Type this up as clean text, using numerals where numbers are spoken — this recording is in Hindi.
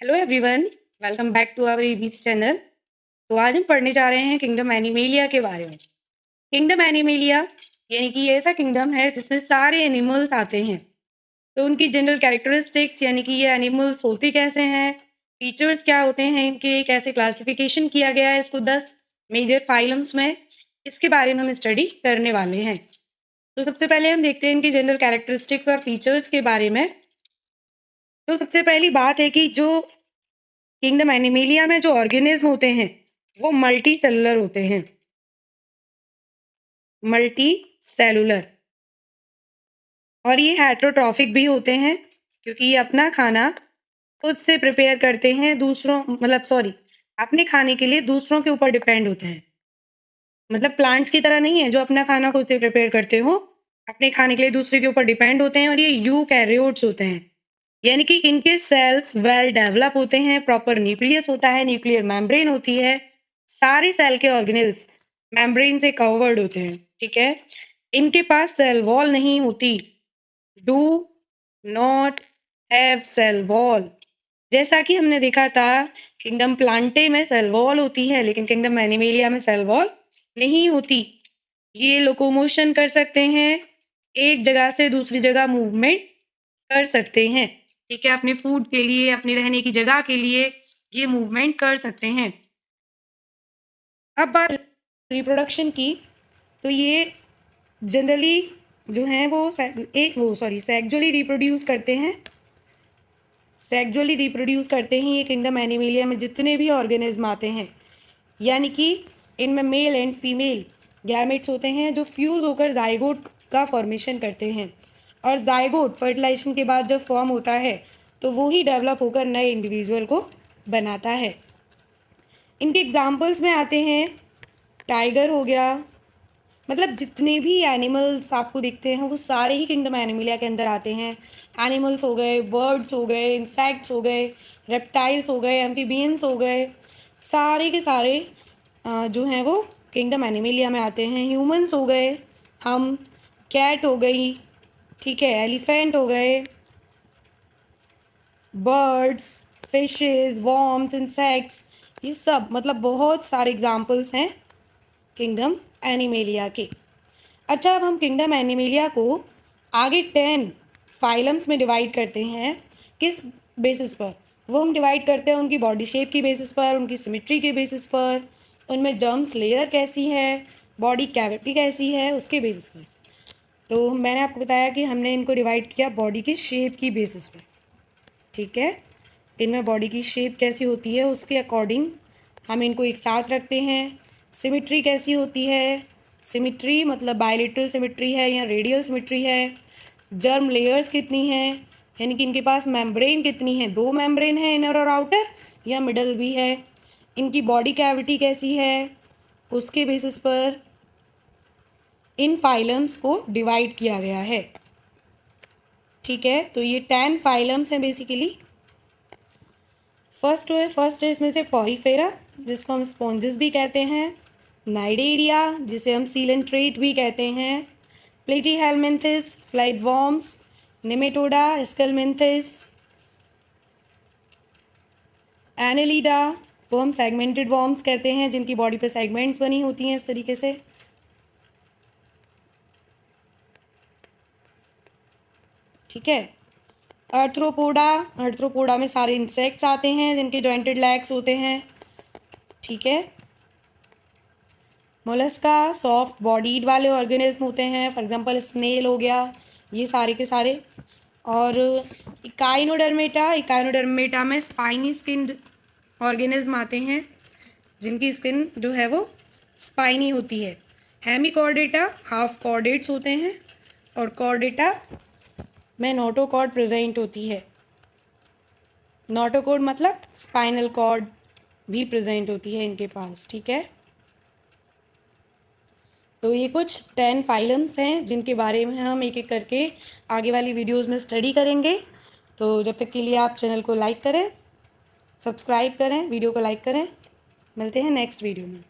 Hello everyone, welcome back to our ABC channel. तो आज हम पढ़ने जा रहे हैं किंगडम एनिमेलिया के बारे में। किंगडम एनिमेलिया यानी कि ये ऐसा किंगडम है जिसमें सारे एनिमल्स आते हैं। तो उनकी जनरल कैरेक्टरिस्टिक्स यानी कि ये एनिमल्स होते कैसे हैं, फीचर्स क्या होते हैं इनके, कैसे क्लासिफिकेशन किया गया है इसको 10 मेजर फाइलम्स में, इसके बारे में हम स्टडी करने वाले हैं। तो सबसे पहले हम देखते हैं इनकी जनरल कैरेक्टरिस्टिक्स और फीचर्स के बारे में। तो सबसे पहली बात है कि जो किंगडम एनिमेलिया में जो ऑर्गेनिज्म होते हैं वो मल्टी सेलुलर होते हैं। मल्टी सेलुलर और ये हेटरोट्रॉफिक भी होते हैं क्योंकि ये अपना खाना खुद से प्रिपेयर करते हैं, अपने खाने के लिए दूसरों के ऊपर डिपेंड होते हैं। मतलब प्लांट्स की तरह नहीं है जो अपना खाना खुद से प्रिपेयर करते हो, अपने खाने के लिए दूसरे के ऊपर डिपेंड होते हैं। और ये यूकैरियोट्स होते हैं, यानी कि इनके सेल्स वेल डेवलप होते हैं, प्रॉपर न्यूक्लियस होता है, न्यूक्लियर मेम्ब्रेन होती है, सारे सेल के ऑर्गेनेल्स मेम्ब्रेन से कवर्ड होते हैं। ठीक है, इनके पास सेल वॉल नहीं होती, do not have cell wall. जैसा कि हमने देखा था किंगडम प्लांटे में सेल वॉल होती है, लेकिन किंगडम एनिमेलिया में सेल वॉल नहीं होती। ये लोकोमोशन कर सकते हैं, एक जगह से दूसरी जगह मूवमेंट कर सकते हैं। ठीक है, अपने फूड के लिए, अपने रहने की जगह के लिए ये मूवमेंट कर सकते हैं। अब बात रिप्रोडक्शन की, तो ये जनरली जो है वो सेक्सुअली रिप्रोड्यूस करते हैं। सेक्सुअली रिप्रोड्यूस करते हैं ये किंगडम एनिमेलिया में जितने भी ऑर्गेनिज्म आते हैं, यानी कि इनमें मेल एंड फीमेल गैमेट्स होते हैं जो फ्यूज होकर जाइगोट का फॉर्मेशन करते हैं। और जाइगोट फर्टिलाइजेशन के बाद जब फॉर्म होता है तो वो ही डेवलप होकर नए इंडिविजुअल को बनाता है। इनके एग्जाम्पल्स में आते हैं टाइगर हो गया, मतलब जितने भी एनिमल्स आपको दिखते हैं वो सारे ही किंगडम एनिमेलिया के अंदर आते हैं। एनिमल्स हो गए, बर्ड्स हो गए, इंसेक्ट्स हो गए, रेप्टाइल्स हो गए, एम्फीबियंस हो गए, सारे के सारे जो हैं वो किंगडम एनिमेलिया में आते हैं। ह्यूमंस हो गए, हम, कैट हो गई, ठीक है, एलिफेंट हो गए, बर्ड्स, फिशेस, वॉर्म्स, इंसेक्ट्स, ये सब मतलब बहुत सारे एग्जाम्पल्स हैं किंगडम एनिमेलिया के। अच्छा, अब हम किंगडम एनिमेलिया को आगे 10 फाइलम्स में डिवाइड करते हैं। किस बेसिस पर? वो हम डिवाइड करते हैं उनकी बॉडी शेप की बेसिस पर, उनकी सिमेट्री के बेसिस पर, उनमें जर्म्स लेयर कैसी है, बॉडी कैविटी कैसी है, उसके बेसिस पर। तो मैंने आपको बताया कि हमने इनको डिवाइड किया बॉडी की शेप की बेसिस पर। ठीक है, इनमें बॉडी की शेप कैसी होती है उसके अकॉर्डिंग हम इनको एक साथ रखते हैं। सिमेट्री कैसी होती है, सिमेट्री मतलब बायलेटरल सिमेट्री है या रेडियल सिमेट्री है। जर्म लेयर्स कितनी हैं, यानी कि इनके पास मेम्ब्रेन कितनी है, 2 मेम्ब्रेन है, इनर और आउटर, या मिडल भी है। इनकी बॉडी कैविटी कैसी है, उसके बेसिस पर इन फाइलम्स को डिवाइड किया गया है। ठीक है, तो ये 10 फाइलम्स हैं बेसिकली। फर्स्ट है इसमें से पॉरीफेरा, जिसको हम स्पॉन्जेस भी कहते हैं, नाइडेरिया जिसे हम सीलेंट्रेट भी कहते हैं, प्लेटीहेलमिन्थिस, फ्लाइट वॉर्म्स, निमेटोडा, स्केलमिन्थिस, एनेलिडा को हम सेगमेंटेड वॉर्म्स कहते हैं जिनकी बॉडी पे सेगमेंट्स बनी होती हैं इस तरीके से। ठीक है, अर्थ्रोपोडा में सारे इंसेक्ट्स आते हैं जिनके जॉइंटेड लेग्स होते हैं। ठीक है, मोलस्का सॉफ्ट बॉडीड वाले ऑर्गेनिज्म होते हैं, फॉर एग्जांपल स्नेल हो गया, ये सारे के सारे। और इकाइनोडर्मेटा में स्पाइनी स्किन्ड ऑर्गेनिज्म आते हैं जिनकी स्किन जो है वो स्पाइनी होती है। हेमिकॉर्डेटा हाफ कॉर्डेट्स होते हैं और कॉर्डेटा में नोटोकॉर्ड प्रेजेंट होती है। नोटोकॉर्ड मतलब स्पाइनल कॉर्ड भी प्रेजेंट होती है इनके पास। ठीक है, तो ये कुछ 10 फाइलम्स हैं जिनके बारे में हम एक एक करके आगे वाली वीडियोस में स्टडी करेंगे। तो जब तक के लिए आप चैनल को लाइक करें, सब्सक्राइब करें, वीडियो को लाइक करें। मिलते हैं नेक्स्ट वीडियो में।